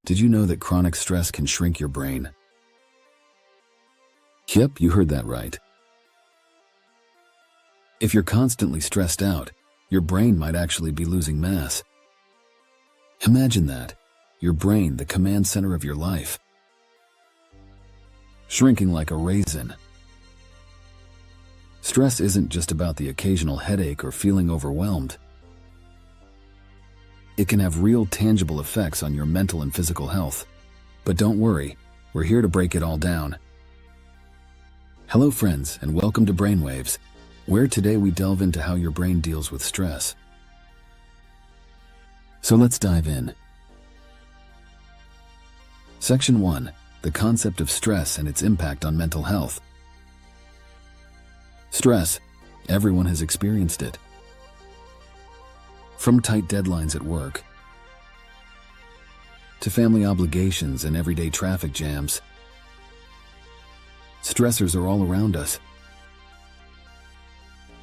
Did you know that chronic stress can shrink your brain? Yep, you heard that right. If you're constantly stressed out, your brain might actually be losing mass. Imagine that, your brain, the command center of your life, shrinking like a raisin. Stress isn't just about the occasional headache or feeling overwhelmed. It can have real tangible effects on your mental and physical health. But don't worry, we're here to break it all down. Hello friends, and welcome to Brainwaves, where today we delve into how your brain deals with stress. So let's dive in. Section 1. The concept of stress and its impact on mental health. Stress. Everyone has experienced it. From tight deadlines at work, to family obligations and everyday traffic jams, stressors are all around us.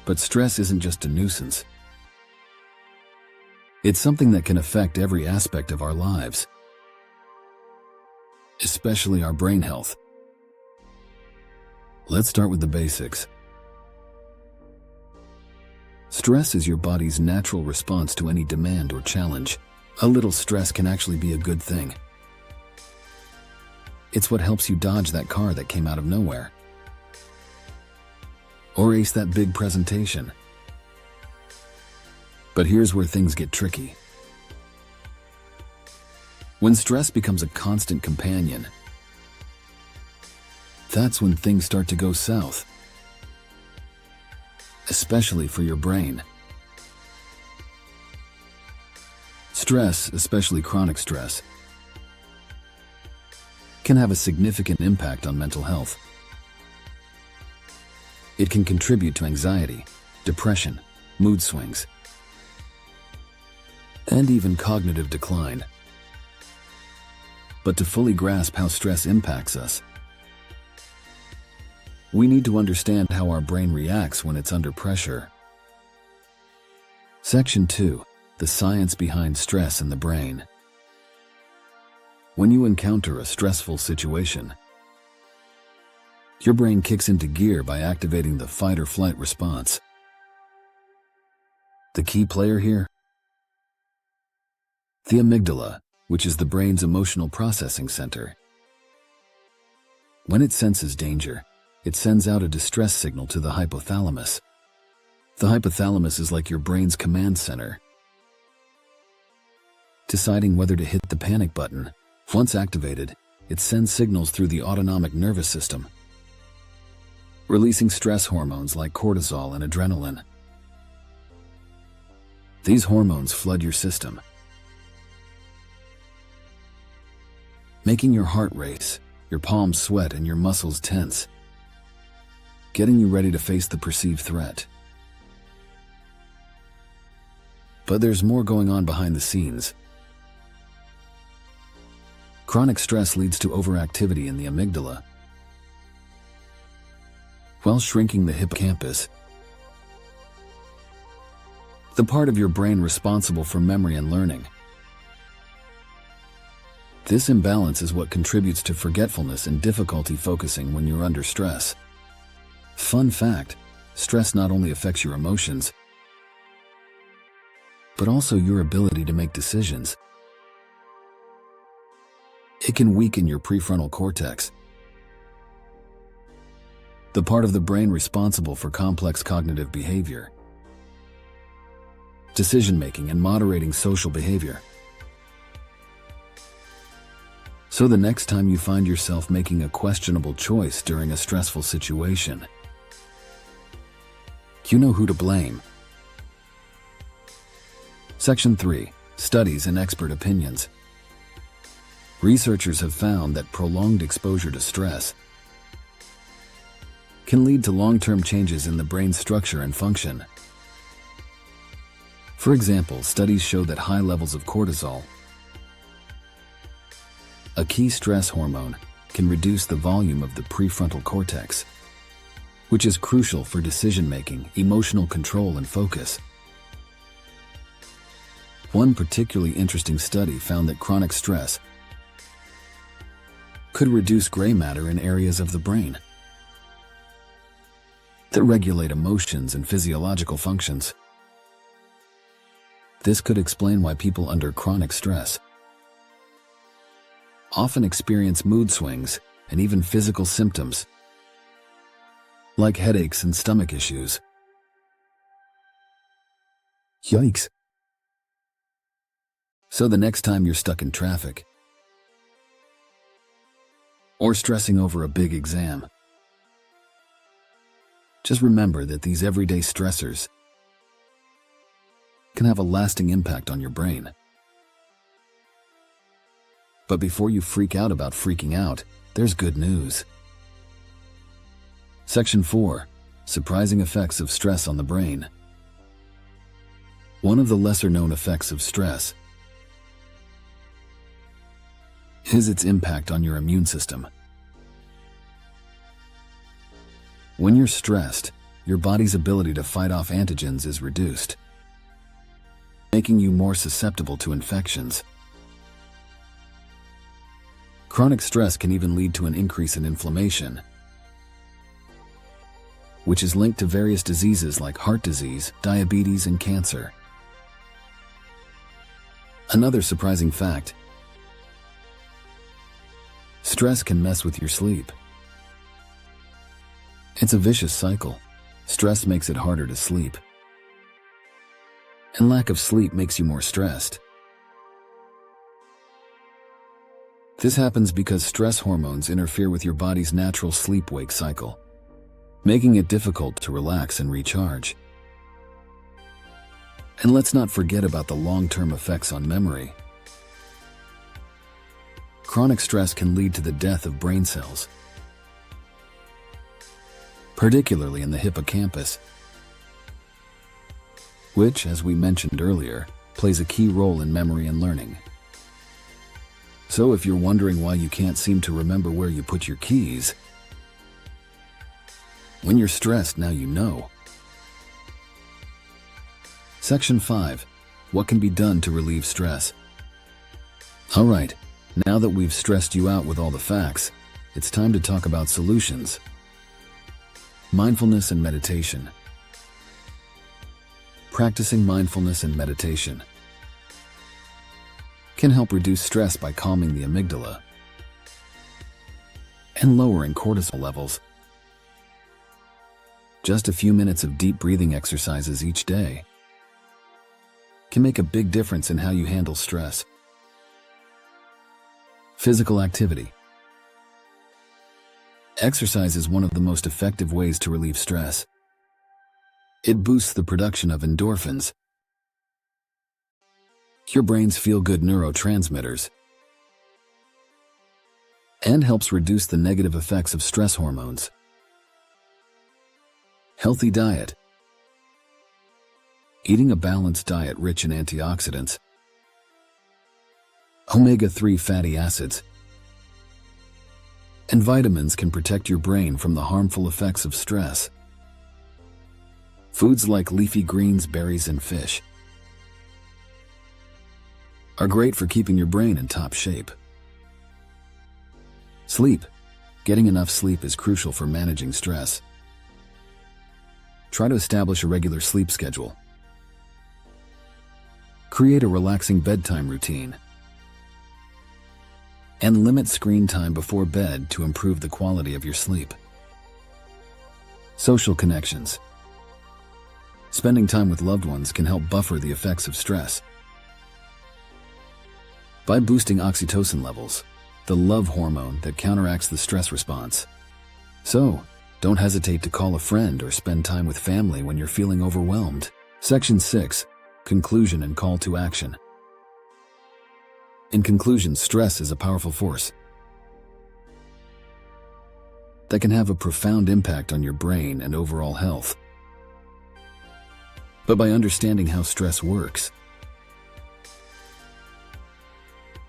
But stress isn't just a nuisance. It's something that can affect every aspect of our lives, especially our brain health. Let's start with the basics. Stress is your body's natural response to any demand or challenge. A little stress can actually be a good thing. It's what helps you dodge that car that came out of nowhere, or ace that big presentation. But here's where things get tricky. When stress becomes a constant companion, that's when things start to go south, especially for your brain. Stress, especially chronic stress, can have a significant impact on mental health. It can contribute to anxiety, depression, mood swings, and even cognitive decline. But to fully grasp how stress impacts us, we need to understand how our brain reacts when it's under pressure. Section 2. The science behind stress in the brain. When you encounter a stressful situation, your brain kicks into gear by activating the fight or flight response. The key player here? The amygdala, which is the brain's emotional processing center. When it senses danger, it sends out a distress signal to the hypothalamus. The hypothalamus is like your brain's command center, deciding whether to hit the panic button. Once activated, it sends signals through the autonomic nervous system, releasing stress hormones like cortisol and adrenaline. These hormones flood your system, making your heart race, your palms sweat, and your muscles tense, getting you ready to face the perceived threat. But there's more going on behind the scenes. Chronic stress leads to overactivity in the amygdala, while shrinking the hippocampus, the part of your brain responsible for memory and learning. This imbalance is what contributes to forgetfulness and difficulty focusing when you're under stress. Fun fact, stress not only affects your emotions, but also your ability to make decisions. It can weaken your prefrontal cortex, the part of the brain responsible for complex cognitive behavior, decision-making, and moderating social behavior. So the next time you find yourself making a questionable choice during a stressful situation, you know who to blame. Section 3. Studies and expert opinions. Researchers have found that prolonged exposure to stress can lead to long-term changes in the brain's structure and function. For example, studies show that high levels of cortisol, a key stress hormone, can reduce the volume of the prefrontal cortex, which is crucial for decision-making, emotional control, and focus. One particularly interesting study found that chronic stress could reduce gray matter in areas of the brain that regulate emotions and physiological functions. This could explain why people under chronic stress often experience mood swings and even physical symptoms like headaches and stomach issues. Yikes! So the next time you're stuck in traffic or stressing over a big exam, just remember that these everyday stressors can have a lasting impact on your brain. But before you freak out about freaking out, there's good news. Section 4. Surprising effects of stress on the brain. One of the lesser-known effects of stress is its impact on your immune system. When you're stressed, your body's ability to fight off antigens is reduced, making you more susceptible to infections. Chronic stress can even lead to an increase in inflammation, which is linked to various diseases like heart disease, diabetes, and cancer. Another surprising fact: stress can mess with your sleep. It's a vicious cycle. Stress makes it harder to sleep, and lack of sleep makes you more stressed. This happens because stress hormones interfere with your body's natural sleep-wake cycle, making it difficult to relax and recharge. And let's not forget about the long-term effects on memory. Chronic stress can lead to the death of brain cells, particularly in the hippocampus, which, as we mentioned earlier, plays a key role in memory and learning. So if you're wondering why you can't seem to remember where you put your keys, when you're stressed, now you know. Section 5. What can be done to relieve stress? Alright, now that we've stressed you out with all the facts, it's time to talk about solutions. Mindfulness and meditation. Practicing mindfulness and meditation can help reduce stress by calming the amygdala and lowering cortisol levels. Just a few minutes of deep breathing exercises each day can make a big difference in how you handle stress. Physical activity. Exercise is one of the most effective ways to relieve stress. It boosts the production of endorphins, your brain's feel-good neurotransmitters, and helps reduce the negative effects of stress hormones. Healthy diet. Eating a balanced diet rich in antioxidants, omega-3 fatty acids, and vitamins can protect your brain from the harmful effects of stress. Foods like leafy greens, berries, and fish are great for keeping your brain in top shape. Sleep. Getting enough sleep is crucial for managing stress. Try to establish a regular sleep schedule. Create a relaxing bedtime routine, and limit screen time before bed to improve the quality of your sleep. Social connections. Spending time with loved ones can help buffer the effects of stress by boosting oxytocin levels, the love hormone that counteracts the stress response. So, don't hesitate to call a friend or spend time with family when you're feeling overwhelmed. Section 6. Conclusion and call to action. In conclusion, stress is a powerful force that can have a profound impact on your brain and overall health. But by understanding how stress works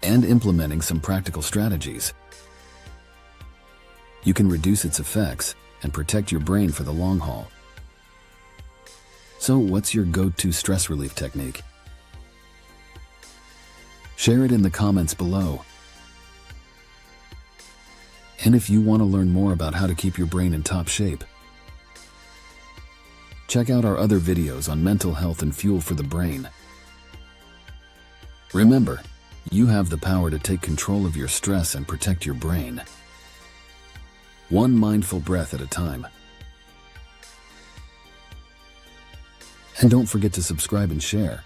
and implementing some practical strategies, you can reduce its effects and protect your brain for the long haul. So, what's your go-to stress relief technique? Share it in the comments below. And if you want to learn more about how to keep your brain in top shape, check out our other videos on mental health and fuel for the brain. Remember, you have the power to take control of your stress and protect your brain. One mindful breath at a time. And don't forget to subscribe and share.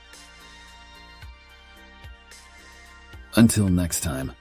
Until next time.